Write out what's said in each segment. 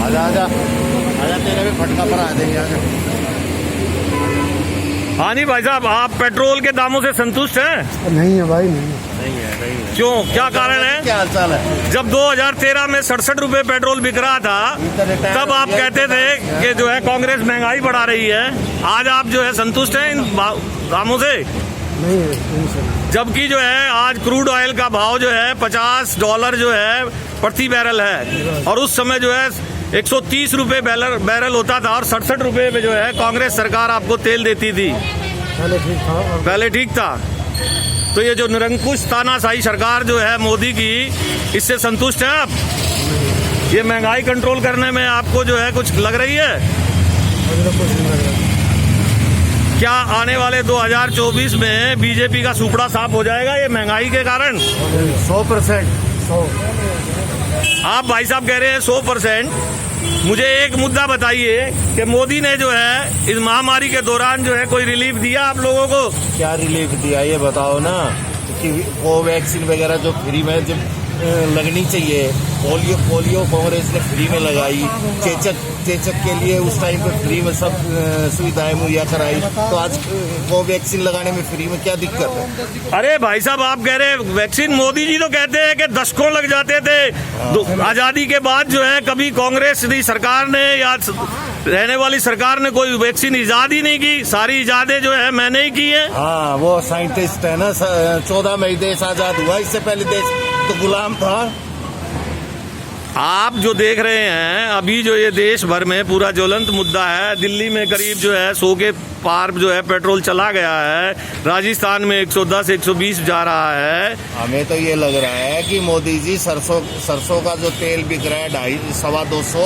आजा आजा आजा, तेरे भी फटका पर आ देंगे। आजा। हाँ जी भाई साहब, आप पेट्रोल के दामों से संतुष्ट हैं? नहीं है भाई, नहीं है। क्यों, क्या कारण है? क्या हाल चाल है? जब 2013 में 67 रुपए पेट्रोल बिक रहा था, तब आप कहते थे कि जो है कांग्रेस महंगाई बढ़ा रही है। आज आप जो है संतुष्ट हैं इन दामों से? नहीं, जबकि जो है आज क्रूड ऑयल का भाव जो है $50 जो है प्रति बैरल है, और उस समय जो है 130 रुपए बैरल होता था, और 67 रुपए में जो है कांग्रेस सरकार आपको तेल देती थी। पहले ठीक था। तो ये जो निरंकुश तानाशाही सरकार जो है मोदी की, इससे संतुष्ट हैं आप? ये महंगाई कंट्रोल करने में आपको जो है कुछ लग रही है? क्या आने वाले 2024 में बीजेपी का सुपड़ा साफ हो जाएगा ये महंगाई के कारण? 100%। आप भाई साहब कह रहे हैं 100%। मुझे एक मुद्दा बताइए कि मोदी ने जो है इस महामारी के दौरान जो है कोई रिलीफ दिया आप लोगों को? क्या रिलीफ दिया ये बताओ ना, कि कोवैक्सीन वगैरह जो फ्री में जब लगनी चाहिए, पोलियो कांग्रेस ने फ्री में लगाई, चेचक के लिए उस टाइम पे फ्री में सब सुविधाएं मुहैया कराई, तो आज कोवैक्सीन लगाने में फ्री में क्या दिक्कत है? अरे भाई साहब, आप कह रहे हैं वैक्सीन, मोदी जी तो कहते हैं कि दशकों लग जाते थे। आजादी के बाद जो है कभी कांग्रेस की सरकार ने या रहने वाली सरकार ने कोई वैक्सीन इजाद ही नहीं की। सारी इजादें जो है मैंने ही की है। हाँ, वो साइंटिस्ट है ना। 14 मई देश आजाद हुआ, इससे पहले देश तो गुलाम था। आप जो देख रहे हैं अभी जो ये देश भर में पूरा ज्वलंत मुद्दा है, दिल्ली में करीब जो है 100 के पार जो है पेट्रोल चला गया है, राजस्थान में 110 120 जा रहा है। हमें तो ये लग रहा है कि मोदी जी सरसों का जो तेल बिक रहा है 250-200,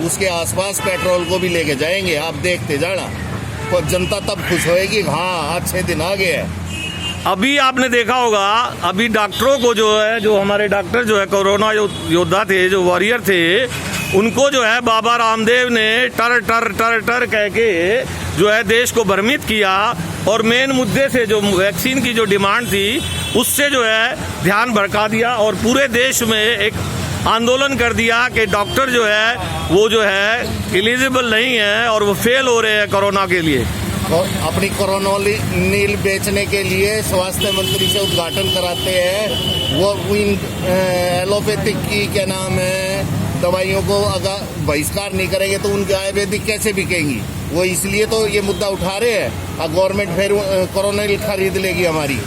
उसके आसपास पेट्रोल को भी लेके जाएंगे। आप देखते जाना, तो जनता तब खुश होएगी, हाँ अच्छे दिन आ गए हैं। अभी आपने देखा होगा, अभी डॉक्टरों को जो है, जो हमारे डॉक्टर जो है कोरोना योद्धा थे, जो वॉरियर थे, उनको जो है बाबा रामदेव ने टर टर टर टर कह के जो है देश को भ्रमित किया, और मेन मुद्दे से जो वैक्सीन की जो डिमांड थी उससे जो है ध्यान भटका दिया, और पूरे देश में एक आंदोलन कर दिया कि डॉक्टर जो है वो जो है एलिजिबल नहीं है और वो फेल हो रहे हैं कोरोना के लिए। अपनी कोरोना नील बेचने के लिए स्वास्थ्य मंत्री से उद्घाटन कराते हैं। वो एलोपैथिक की क्या नाम है दवाइयों को अगर बहिष्कार नहीं करेंगे तो उनकी आयुर्वेदिक कैसे बिकेंगी? वो इसलिए तो ये मुद्दा उठा रहे हैं। गवर्नमेंट फिर कोरोना नील खरीद लेगी हमारी।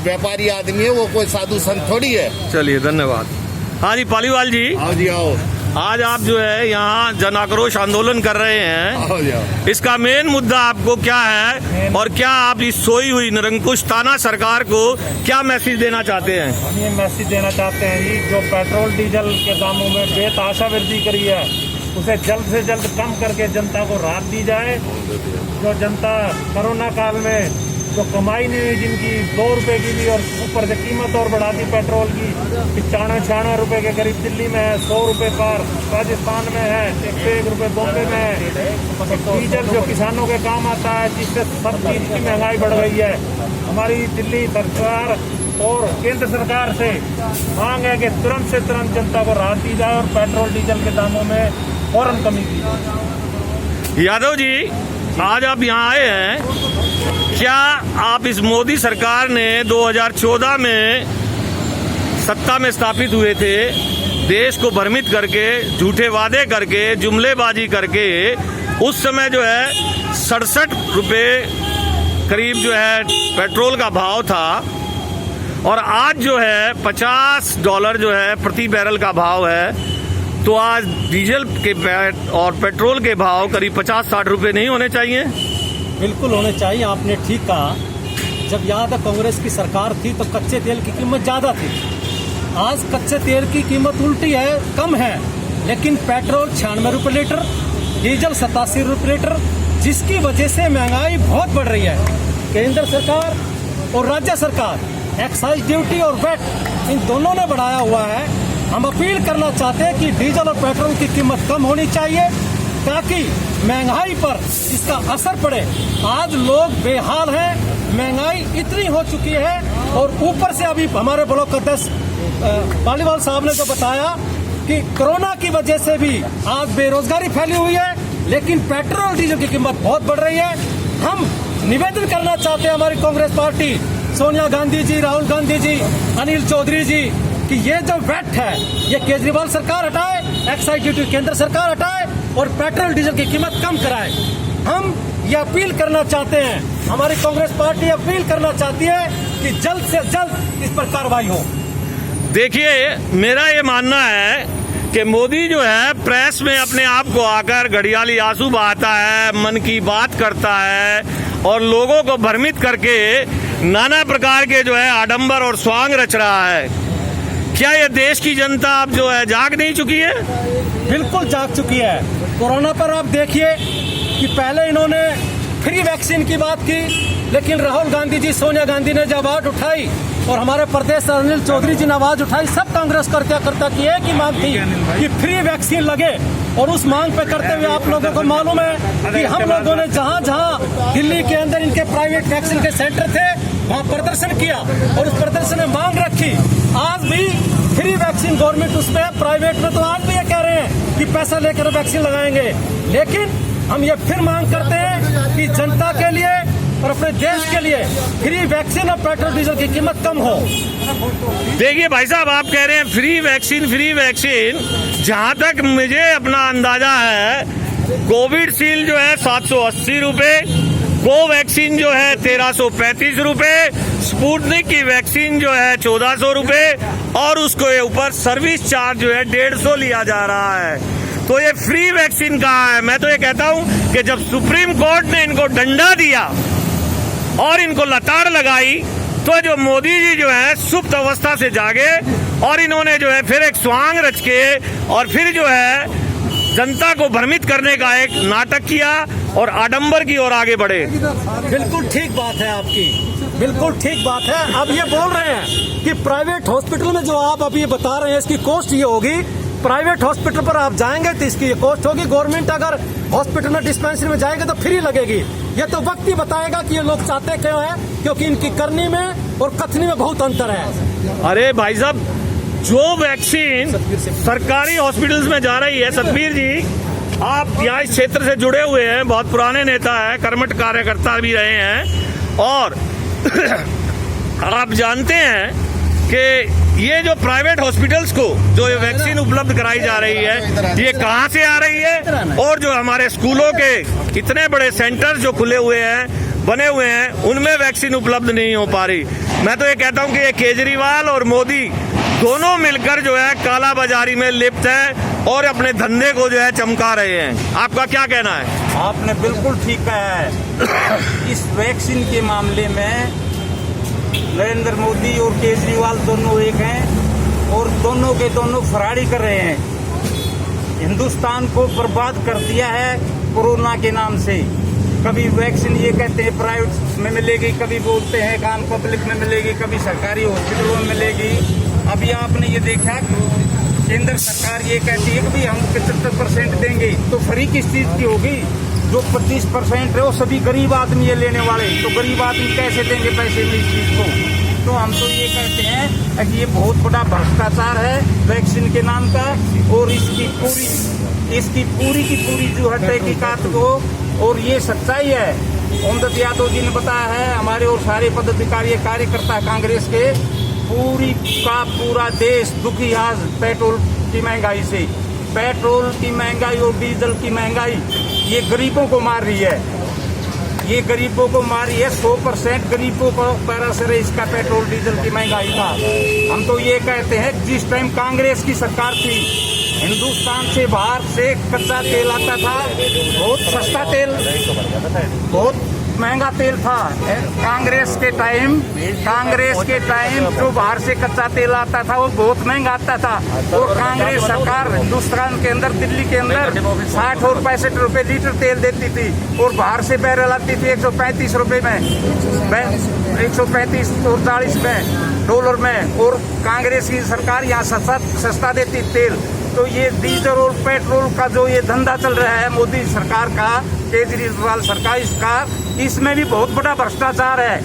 व्यापारी आदमी है वो, कोई साधु संत थोड़ी है। चलिए, धन्यवाद। हाँ जी पालीवाल जी। आओ जी आओ। आज आप जो है यहाँ जन आक्रोश आंदोलन कर रहे हैं, इसका मेन मुद्दा आपको क्या है, और क्या आप इस सोई हुई निरंकुश ताना सरकार को क्या मैसेज देना चाहते हैं? हम ये मैसेज देना चाहते हैं कि जो पेट्रोल डीजल के दामों में बेतहाशा वृद्धि करी है, उसे जल्द से जल्द कम करके जनता को राहत दी जाए। जो जनता कोरोना काल में जो कमाई नहीं हुई, जिनकी 2 रुपए की भी, और ऊपर से कीमत और बढ़ा दी पेट्रोल की, 95-96 रुपए के करीब दिल्ली में है, 100 रुपए पार राजस्थान में है, 101 रुपए बॉम्बे में है। डीजल जो किसानों के काम आता है, जिससे सब चीज की महंगाई बढ़ गई है। हमारी दिल्ली सरकार और केंद्र सरकार से मांग है कि तुरंत से तुरंत जनता को राहत दी जाए और पेट्रोल डीजल के दामों में फौरन कमी की जाए। यादव जी, आज आप यहाँ आए हैं, क्या आप इस मोदी सरकार ने 2014 में सत्ता में स्थापित हुए थे, देश को भ्रमित करके, झूठे वादे करके, जुमलेबाजी करके, उस समय जो है 67 रुपए करीब जो है पेट्रोल का भाव था, और आज जो है $50 जो है प्रति बैरल का भाव है, तो आज डीजल के और पेट्रोल के भाव करीब 50-60 रुपए नहीं होने चाहिए? बिल्कुल होने चाहिए। आपने ठीक कहा। जब यहाँ तक कांग्रेस की सरकार थी तो कच्चे तेल की कीमत ज़्यादा थी। आज कच्चे तेल की कीमत उल्टी है, कम है, लेकिन पेट्रोल 96 रुपये लीटर, डीजल 87 रुपये लीटर, जिसकी वजह से महंगाई बहुत बढ़ रही है। केंद्र सरकार और राज्य सरकार एक्साइज ड्यूटी और वैट इन दोनों ने बढ़ाया हुआ है। हम अपील करना चाहते हैं कि डीजल और पेट्रोल की कीमत कम होनी चाहिए, ताकि महंगाई पर इसका असर पड़े। आज लोग बेहाल हैं, महंगाई इतनी हो चुकी है, और ऊपर से अभी हमारे ब्लॉक अध्यक्ष पालीवाल साहब ने जो बताया कि कोरोना की वजह से भी आज बेरोजगारी फैली हुई है, लेकिन पेट्रोल डीजल की कीमत बहुत बढ़ रही है। हम निवेदन करना चाहते हैं हमारी कांग्रेस पार्टी, सोनिया गांधी जी, राहुल गांधी जी, अनिल चौधरी जी, कि ये जो वैट है ये केजरीवाल सरकार हटाए, एक्साइज ड्यूटी केंद्र सरकार हटाए और पेट्रोल डीजल की कीमत कम कराए। हम ये अपील करना चाहते हैं, हमारी कांग्रेस पार्टी अपील करना चाहती है कि जल्द से जल्द इस पर कार्रवाई हो। देखिए, मेरा ये मानना है कि मोदी जो है प्रेस में अपने आप को आकर घड़ियाली आंसू बहाता है, मन की बात करता है और लोगों को भ्रमित करके नाना प्रकार के जो है आडंबर और स्वांग रच रहा है। क्या ये देश की जनता अब जो है जाग नहीं चुकी है? बिल्कुल जाग चुकी है। कोरोना पर आप देखिए कि पहले इन्होंने फ्री वैक्सीन की बात की, लेकिन राहुल गांधी जी, सोनिया गांधी ने जब आवाज उठाई और हमारे प्रदेश अनिल चौधरी जी ने आवाज उठाई, सब कांग्रेस करता की एक ही मांग थी कि फ्री वैक्सीन लगे। और उस मांग पे करते हुए आप लोगों को मालूम है कि हम लोगों ने जहां जहां दिल्ली के अंदर इनके प्राइवेट वैक्सीन के सेंटर थे वहां प्रदर्शन किया और उस प्रदर्शन में मांग रखी। आज भी फ्री वैक्सीन गवर्नमेंट उसमें, प्राइवेट में तो आज भी ये कह रहे हैं कि पैसा लेकर वैक्सीन लगाएंगे, लेकिन हम ये फिर मांग करते हैं कि जनता के लिए और अपने देश के लिए फ्री वैक्सीन और पेट्रोल डीजल की कीमत कम हो। देखिए भाई साहब, आप कह रहे हैं फ्री वैक्सीन। जहां तक मुझे अपना अंदाजा है, कोविडशील्ड जो है 780 रुपए, कोवैक्सीन जो है 1335 रुपए, स्पुतनिक की वैक्सीन जो है 1400 रुपए और उसके ऊपर सर्विस चार्ज जो है 150 लिया जा रहा है। तो ये फ्री वैक्सीन कहाँ है? मैं तो ये कहता हूं कि जब सुप्रीम कोर्ट ने इनको डंडा दिया और इनको लताड़ लगाई तो जो मोदी जी जो है सुप्त अवस्था से जागे और इन्होंने जो है फिर एक स्वांग रच के और फिर जो है जनता को भ्रमित करने का एक नाटक किया और आडंबर की ओर आगे बढ़े। बिल्कुल ठीक बात है आपकी, बिल्कुल ठीक बात है। अब ये बोल रहे हैं कि प्राइवेट हॉस्पिटल में जो आप अभी बता रहे हैं इसकी कॉस्ट ये होगी, प्राइवेट हॉस्पिटल पर आप जाएंगे तो इसकी ये कॉस्ट होगी, गवर्नमेंट अगर हॉस्पिटल में डिस्पेंसरी में जाएंगे तो फ्री लगेगी। ये तो वक्त ही बताएगा कि ये लोग चाहते क्यों है, क्योंकि इनकी करनी में और कथनी में बहुत अंतर है। अरे भाई साहब, जो वैक्सीन सरकारी हॉस्पिटल्स में जा रही है, सतबीर जी आप यहाँ इस क्षेत्र से जुड़े हुए हैं, बहुत पुराने नेता हैं, कर्मठ कार्यकर्ता भी रहे हैं और आप जानते हैं कि ये जो प्राइवेट हॉस्पिटल्स को जो ये वैक्सीन उपलब्ध कराई जा रही है ये कहाँ से आ रही है, और जो हमारे स्कूलों के इतने बड़े सेंटर जो खुले हुए हैं, बने हुए हैं, उनमें वैक्सीन उपलब्ध नहीं हो पा रही। मैं तो ये कहता हूँ कि ये केजरीवाल और मोदी दोनों मिलकर जो है काला बाजारी में लिप्त है और अपने धंधे को जो है चमका रहे हैं। आपका क्या कहना है? आपने बिल्कुल ठीक कहा है। इस वैक्सीन के मामले में नरेंद्र मोदी और केजरीवाल दोनों एक हैं और दोनों के दोनों फरारी कर रहे हैं। हिंदुस्तान को बर्बाद कर दिया है कोरोना के नाम से। कभी वैक्सीन ये कहते हैं प्राइवेट में मिलेगी, कभी बोलते हैं काम पब्लिक में मिलेगी, कभी सरकारी हॉस्पिटलों में मिलेगी। अभी आपने ये देखा केंद्र सरकार ये कहती है कि भी हम 75% देंगे, तो फ्री किस चीज की होगी? जो 25% है वो सभी गरीब आदमी ये लेने वाले, तो गरीब आदमी कैसे देंगे पैसे में इस चीज को? तो हम तो ये कहते हैं कि ये बहुत बड़ा भ्रष्टाचार है वैक्सीन के नाम का, और इसकी पूरी की पूरी जो है तहकीकात को, और ये सच्चाई है। ओमदत्त यादव जी ने बताया है, हमारे और सारे पदाधिकारी कार्यकर्ता कांग्रेस के, पूरी का पूरा देश दुखी आज पेट्रोल की महंगाई से। पेट्रोल की महंगाई और डीजल की महंगाई ये गरीबों को मार रही है, ये गरीबों को मार रही है। 100% गरीबों को पर असर है इसका पेट्रोल डीजल की महंगाई का। हम तो ये कहते हैं जिस टाइम कांग्रेस की सरकार थी, हिंदुस्तान से बाहर से कच्चा तेल आता था, बहुत सस्ता तेल, बहुत महंगा तेल था। कांग्रेस के टाइम जो बाहर से कच्चा तेल आता था वो बहुत महंगा आता था, और कांग्रेस सरकार हिंदुस्तान के अंदर, दिल्ली के अंदर 60 और 65 रुपए लीटर तेल देती थी, और बाहर से बैरल आती थी 135 रुपए में, 135 और 40 में डॉलर में, और कांग्रेस की सरकार यहाँ सस्ता देती तेल। तो ये डीजल और पेट्रोल का जो ये धंधा चल रहा है मोदी सरकार का, केजरीवाल सरकार इसका, इसमें भी बहुत बड़ा भ्रष्टाचार है।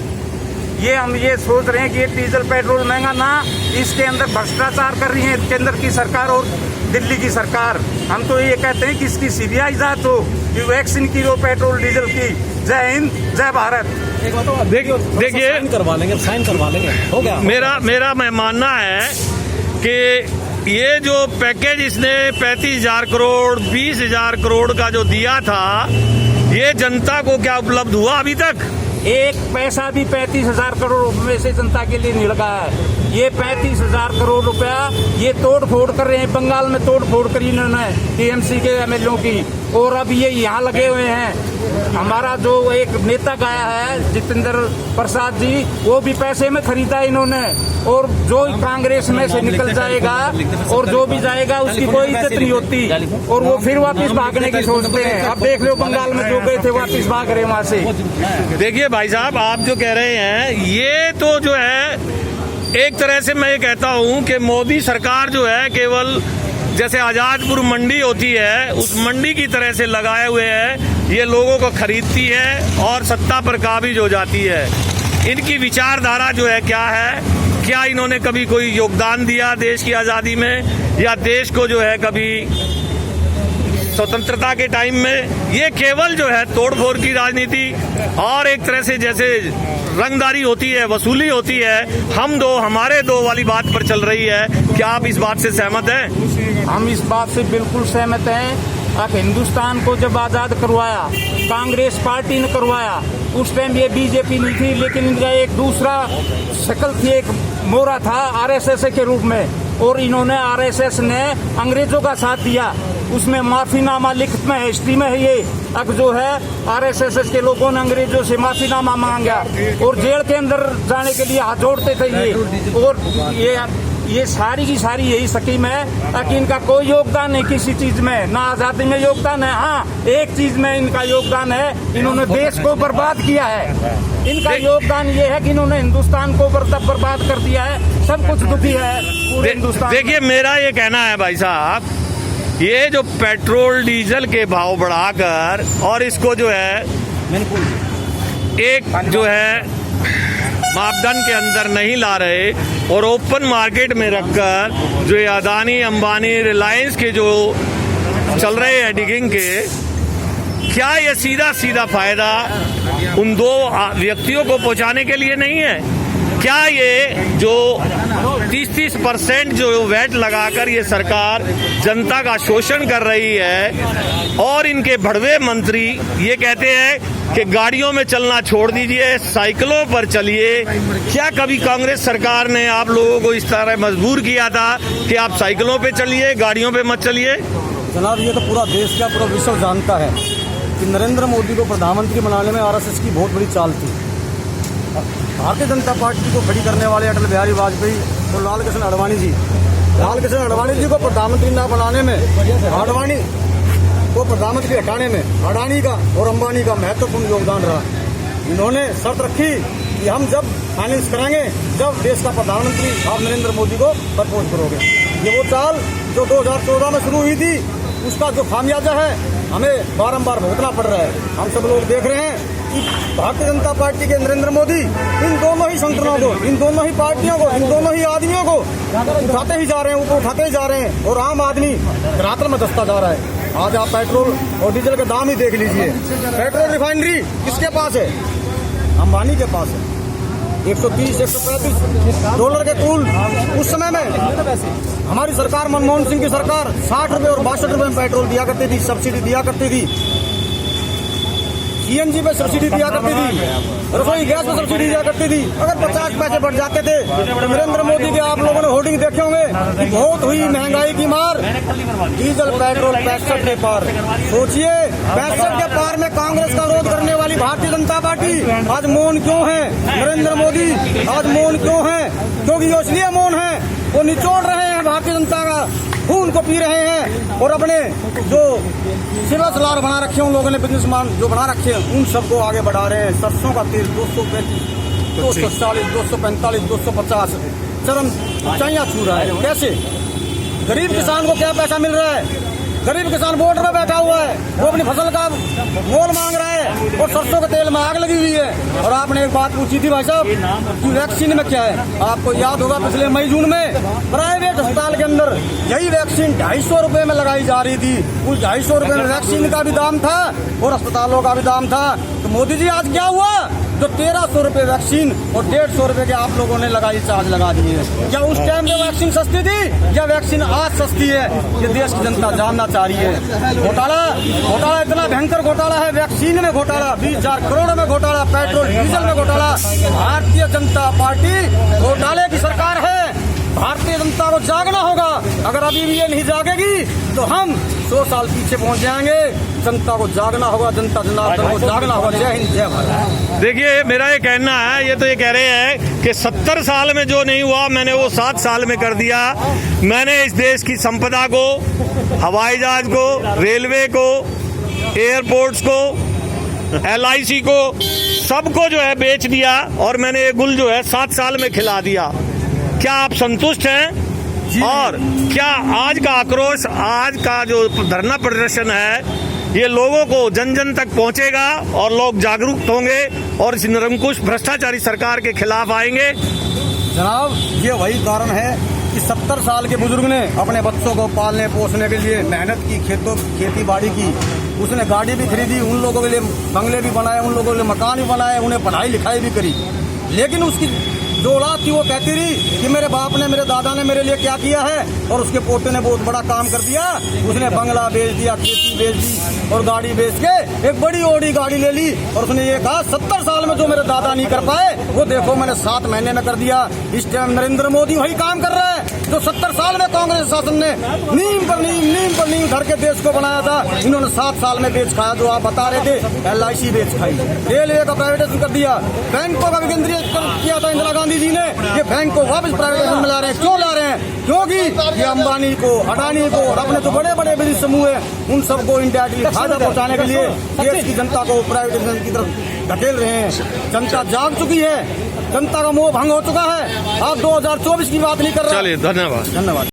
ये हम ये सोच रहे हैं कि ये डीजल पेट्रोल महंगा ना, इसके अंदर भ्रष्टाचार कर रही है केंद्र की सरकार और दिल्ली की सरकार। हम तो ये कहते हैं कि इसकी सीबीआई जांच हो, कि वैक्सीन की, पेट्रोल डीजल की। जय हिंद, जय भारत। एक बात और देखिए, साइन करवा लेंगे, हो गया। मेरा मैं मानना है कि ये जो पैकेज इसने 35,000 करोड़ 20,000 करोड़ का जो दिया था, ये जनता को क्या उपलब्ध हुआ अभी तक? एक पैसा भी 35,000 करोड़ में से जनता के लिए नहीं लगा है। ये 35,000 करोड़ रुपया ये तोड़ फोड़ कर रहे हैं। बंगाल में तोड़ फोड़ करी इन्होंने टीएमसी के एमएलए की, और अब ये यहाँ लगे हुए हैं। हमारा जो एक नेता गया है जितेंद्र प्रसाद जी, वो भी पैसे में खरीदा इन्होंने। और जो कांग्रेस में से निकल जाएगा और जो भी जाएगा उसकी कोई इज्जत नहीं होती, और वो फिर वापस भागने की सोचते हैं। अब देख लो बंगाल में जो गए थे वापस भाग रहे वहाँ से। देखिए भाई साहब, आप जो कह रहे हैं ये तो जो है एक तरह से मैं ये कहता हूँ कि मोदी सरकार जो है केवल जैसे आजादपुर मंडी होती है उस मंडी की तरह से लगाए हुए है, ये लोगों को खरीदती है और सत्ता पर काबिज हो जाती है। इनकी विचारधारा जो है क्या है, क्या इन्होंने कभी कोई योगदान दिया देश की आज़ादी में, या देश को जो है कभी स्वतंत्रता के टाइम में? ये केवल जो है तोड़ फोड़ की राजनीति और एक तरह से जैसे रंगदारी होती है, वसूली होती है, हम दो हमारे दो वाली बात पर चल रही है। क्या आप इस बात से सहमत हैं? हम इस बात से बिल्कुल सहमत हैं। अब हिंदुस्तान को जब आज़ाद करवाया कांग्रेस पार्टी ने करवाया, उस टाइम ये बीजेपी नहीं थी, लेकिन इनका एक दूसरा शक्ल थी, एक मोहरा था आरएसएस के रूप में, और इन्होंने आरएसएस ने अंग्रेजों का साथ दिया। उसमें माफीनामा लिखित में हिस्ट्री में है ये। अब जो है आरएसएस के लोगों ने अंग्रेजों से माफीनामा मांगा और जेल के अंदर जाने के लिए हाथ जोड़ते थे ये। और ये सारी की सारी यही स्कीम है ताकि इनका कोई योगदान नहीं किसी चीज में, ना आजादी में योगदान है। हाँ, एक चीज में इनका योगदान है, इन्होंने देश को बर्बाद किया है। इनका योगदान ये है कि इन्होंने हिंदुस्तान को बर्बाद कर दिया है। सब कुछ दुखी है पूरे हिंदुस्तान। देखिए, मेरा ये कहना है भाई साहब, ये जो पेट्रोल डीजल के भाव बढ़ाकर और इसको जो है एक जो है मापदंड के अंदर नहीं ला रहे और ओपन मार्केट में रखकर जो ये अदानी, अंबानी, रिलायंस के जो चल रहे हैं डिगिंग के, क्या ये सीधा फायदा उन दो व्यक्तियों को पहुंचाने के लिए नहीं है? क्या ये जो 30% जो वैट लगाकर ये सरकार जनता का शोषण कर रही है और इनके भड़वे मंत्री ये कहते हैं कि गाड़ियों में चलना छोड़ दीजिए, साइकिलों पर चलिए, क्या कभी कांग्रेस सरकार ने आप लोगों को इस तरह मजबूर किया था कि आप साइकिलों पे चलिए, गाड़ियों पे मत चलिए? जनाब, ये तो पूरा देश का पूरा विश्व जानता है कि नरेंद्र मोदी को प्रधानमंत्री बनाने में आरएसएस की बहुत बड़ी चाल थी। भारतीय जनता पार्टी को खड़ी करने वाले अटल बिहारी वाजपेयी और लाल कृष्ण आडवाणी जी को प्रधानमंत्री न बनाने में, आडवाणी को प्रधानमंत्री हटाने में अडानी का और अंबानी का महत्वपूर्ण योगदान रहा। इन्होंने शर्त रखी कि हम जब फाइनेंस करेंगे, जब देश का प्रधानमंत्री आप नरेंद्र मोदी को प्रपोज करोगे। ये वो चाल जो 2014 में शुरू हुई थी, उसका जो खामियाजा है हमें बारंबार भुगतना पड़ रहा है। हम सब लोग देख रहे हैं कि भारतीय जनता पार्टी के नरेंद्र मोदी इन दोनों ही संगठनों को, इन दोनों ही पार्टियों को, इन दोनों ही आदमियों को उठाते ही जा रहे हैं, ऊपर उठाते ही जा रहे हैं, और आम आदमी धरातल में दसता जा रहा है। आज आप पेट्रोल और डीजल के दाम ही देख लीजिए। पेट्रोल रिफाइनरी किसके पास है? अंबानी के पास है। 130-135 डॉलर के कूल उस समय में हमारी सरकार, मनमोहन सिंह की सरकार 60 रुपए और 62 रुपए में पेट्रोल दिया करती थी, सब्सिडी दिया करती थी, सीएनजी पे सब्सिडी दिया करती थी, रसोई गैस पे सब्सिडी दिया करती थी। अगर 50 पैसे बढ़ जाते थे तो नरेंद्र मोदी के आप लोगों ने होर्डिंग देखे होंगे कि बहुत हुई महंगाई की मार, डीजल पेट्रोल 65 के पार। सोचिए, 65 के पार में कांग्रेस का विरोध करने वाली भारतीय जनता पार्टी आज मौन क्यों है? नरेंद्र मोदी आज मौन क्यों है? क्योंकि वो इसलिए मौन है, वो निचोड़ रहे हैं भारतीय जनता का खून को पी रहे हैं, और अपने जो सिला सलार बना रखे हैं उन लोगों ने, बिजनेसमैन जो बना रखे हैं, उन सबको आगे बढ़ा रहे हैं। सरसों का तेल 235, 240, 245, 250 चरम ऊंचाइयां छू रहा है। कैसे? गरीब किसान को क्या पैसा मिल रहा है? गरीब किसान बॉर्डर में बैठा हुआ है, वो अपनी फसल का मोल मांग रहा है और सरसों के तेल में आग लगी हुई है। और आपने एक बात पूछी थी भाई साहब कि वैक्सीन में क्या है, आपको याद होगा पिछले मई जून में प्राइवेट अस्पताल के अंदर यही वैक्सीन 250 रुपए में लगाई जा रही थी। उस 250 रुपए में वैक्सीन का भी दाम था और अस्पतालों का भी दाम था। तो मोदी जी आज क्या हुआ, जो 1300 रुपए वैक्सीन और 150 रुपए के आप लोगों ने लगाई चार्ज लगा दिए। क्या उस टाइम में वैक्सीन सस्ती थी या वैक्सीन आज सस्ती है, ये देश की जनता जानना चाह रही है। घोटाला इतना भयंकर घोटाला है, वैक्सीन में घोटाला, 20,000 करोड़ में घोटाला, पेट्रोल डीजल में घोटाला। भारतीय जनता पार्टी घोटाले की सरकार है। भारतीय जनता को जागना होगा। अगर अभी भी ये नहीं जागेगी तो हम 100 साल पीछे पहुंच जाएंगे। जनता को जागना होगा, जनता जनार्दन को जागना होगा। जय हिंद, जय भारत। देखिए, मेरा ये कहना है, ये तो ये कह रहे हैं कि 70 साल में जो नहीं हुआ मैंने वो 7 साल में कर दिया। मैंने इस देश की संपदा को, हवाई जहाज को, रेलवे को, एयरपोर्ट्स को, LIC को, सबको जो है बेच दिया और मैंने ये गुल जो है 7 साल में खिला दिया। क्या आप संतुष्ट हैं? और क्या आज का आक्रोश, आज का जो धरना प्रदर्शन है, ये लोगों को जन जन तक पहुंचेगा और लोग जागरूक होंगे और इस निरंकुश भ्रष्टाचारी सरकार के खिलाफ आएंगे? जनाब, ये वही कारण है कि 70 साल के बुजुर्ग ने अपने बच्चों को पालने पोसने के लिए मेहनत की, खेती बाड़ी की, उसने गाड़ी भी खरीदी, उन लोगों के लिए बंगले भी बनाए, उन लोगों के लिए मकान भी बनाए, उन्हें पढ़ाई लिखाई भी करी। लेकिन उसकी जो औलाद थी वो कहती रही कि मेरे बाप ने, मेरे दादा ने मेरे लिए क्या किया है, और उसके पोते ने बहुत बड़ा काम कर दिया। उसने बंगला बेच दिया, खेती बेच दी और गाड़ी बेच के एक बड़ी ओडी गाड़ी ले ली और उसने ये कहा 70 साल में जो मेरे दादा नहीं कर पाए वो देखो मैंने 7 महीने में कर दिया। इस टाइम नरेंद्र मोदी वही काम कर रहा है जो 70 साल में कांग्रेस शासन ने नींव पर नींव धर के देश को बनाया था। इन्होंने 7 साल में बेच खाया। जो आप बता रहे थे, LIC बेच खाई, रेलवे का प्राइवेटाइजेशन कर दिया, बैंकों का विकेंद्रीकृत किया था इंदिरा गांधी जी ने। ये बैंक को वापस प्राइवेटाइजेशन में ला रहे हैं। क्यों ला रहे हैं? क्योंकि ये अंबानी को, अडानी को और अपने जो बड़े बड़े बिजनेस समूह है उन सबको इंडायरेक्टली फायदा पहुंचाने के लिए देश की जनता को प्राइवेटाइजेशन की तरफ धकेल रहे हैं। जनता जाग चुकी है, जनता का मोह भंग हो चुका है। आप 2024 की बात नहीं कर रहे। चलिए, धन्यवाद।